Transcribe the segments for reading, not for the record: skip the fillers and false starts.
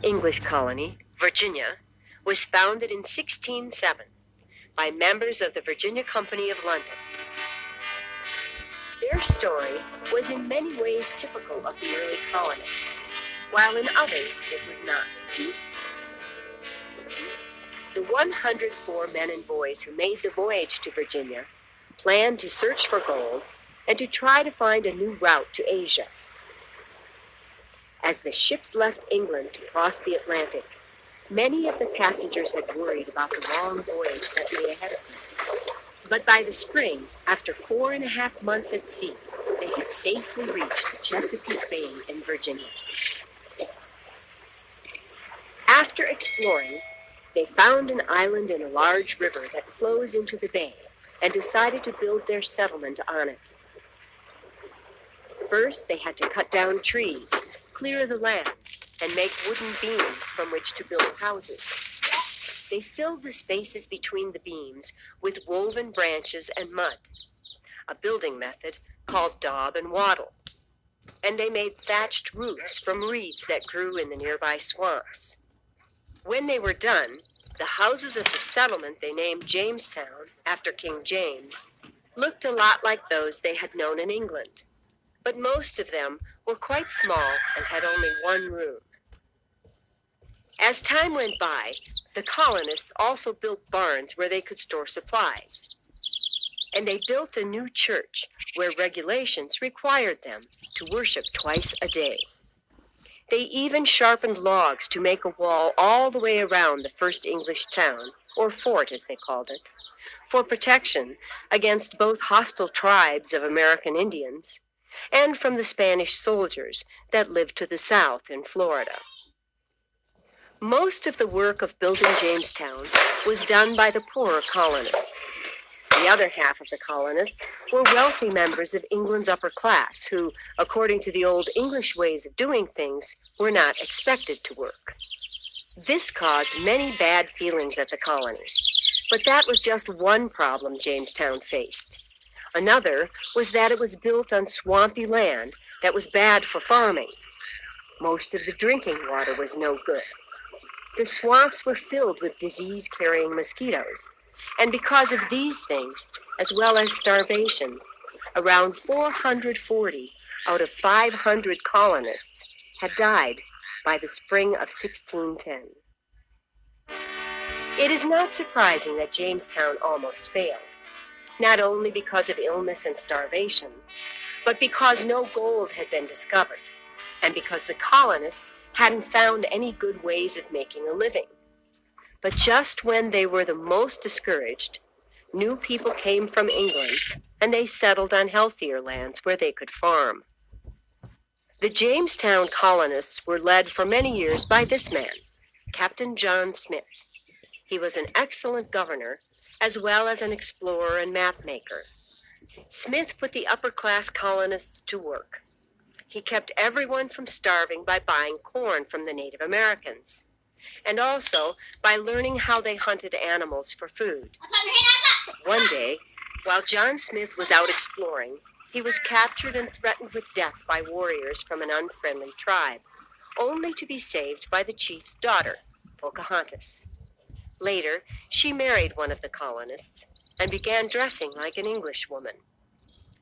English colony, Virginia, was founded in 1607 by members of the Virginia Company of London. Their story was in many ways typical of the early colonists, while in others it was not. The 104 men and boys who made the voyage to Virginia planned to search for gold and to try to find a new route to Asia. As the ships left England to cross the Atlantic, many of the passengers had worried about the long voyage that lay ahead of them. But by the spring, after 4.5 months at sea, they had safely reached the Chesapeake Bay in Virginia. After exploring, they found an island in a large river that flows into the bay and decided to build their settlement on it. First, they had to cut down trees, clear the land, and make wooden beams from which to build houses. They filled the spaces between the beams with woven branches and mud, a building method called daub and wattle. And they made thatched roofs from reeds that grew in the nearby swamps. When they were done, the houses of the settlement they named Jamestown, after King James, looked a lot like those they had known in England. But most of them were quite small and had only one room. As time went by, the colonists also built barns where they could store supplies. And they built a new church where regulations required them to worship twice a day. They even sharpened logs to make a wall all the way around the first English town, or fort as they called it, for protection against both hostile tribes of American Indians and from the Spanish soldiers that lived to the south in Florida. Most of the work of building Jamestown was done by the poorer colonists. The other half of the colonists were wealthy members of England's upper class who, according to the old English ways of doing things, were not expected to work. This caused many bad feelings at the colony, but that was just one problem Jamestown faced. Another was that it was built on swampy land that was bad for farming. Most of the drinking water was no good. The swamps were filled with disease-carrying mosquitoes. And because of these things, as well as starvation, around 440 out of 500 colonists had died by the spring of 1610. It is not surprising that Jamestown almost failed, not only because of illness and starvation, but because no gold had been discovered, and because the colonists hadn't found any good ways of making a living. But just when they were the most discouraged, new people came from England, and they settled on healthier lands where they could farm. The Jamestown colonists were led for many years by this man, Captain John Smith. He was an excellent governor, as well as an explorer and map maker. Smith put the upper-class colonists to work. He kept everyone from starving by buying corn from the Native Americans, and also by learning how they hunted animals for food. One day, while John Smith was out exploring, he was captured and threatened with death by warriors from an unfriendly tribe, only to be saved by the chief's daughter, Pocahontas. Later, she married one of the colonists and began dressing like an English woman.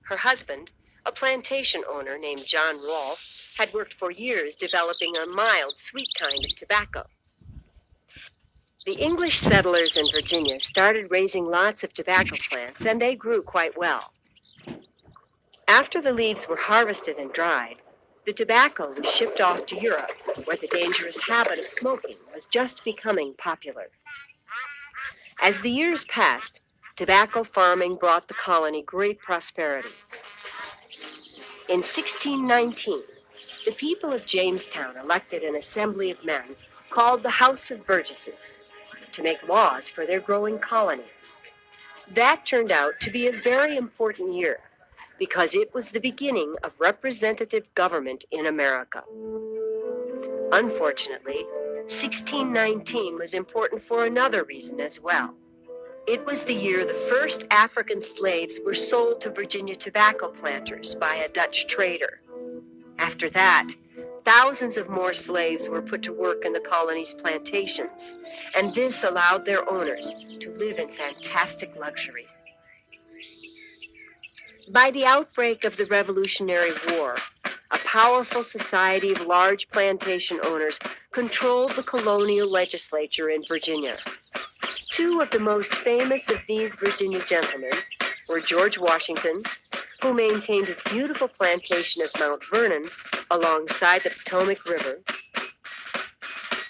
Her husband, a plantation owner named John Rolfe, had worked for years developing a mild, sweet kind of tobacco. The English settlers in Virginia started raising lots of tobacco plants, and they grew quite well. After the leaves were harvested and dried, the tobacco was shipped off to Europe, where the dangerous habit of smoking was just becoming popular. As the years passed, tobacco farming brought the colony great prosperity. In 1619, the people of Jamestown elected an assembly of men called the House of Burgesses to make laws for their growing colony. That turned out to be a very important year because it was the beginning of representative government in America. Unfortunately, 1619 was important for another reason as well. It was the year the first African slaves were sold to Virginia tobacco planters by a Dutch trader. After that, Thousands of more slaves were put to work in the colony's plantations, and this allowed their owners to live in fantastic luxury. By the outbreak of the Revolutionary War, a powerful society of large plantation owners controlled the colonial legislature in Virginia. Two of the most famous of these Virginia gentlemen were George Washington, who maintained his beautiful plantation of Mount Vernon alongside the Potomac River,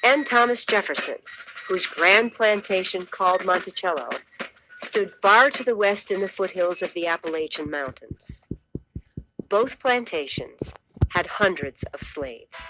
and Thomas Jefferson, whose grand plantation called Monticello stood far to the west in the foothills of the Appalachian Mountains. Both plantations had hundreds of slaves.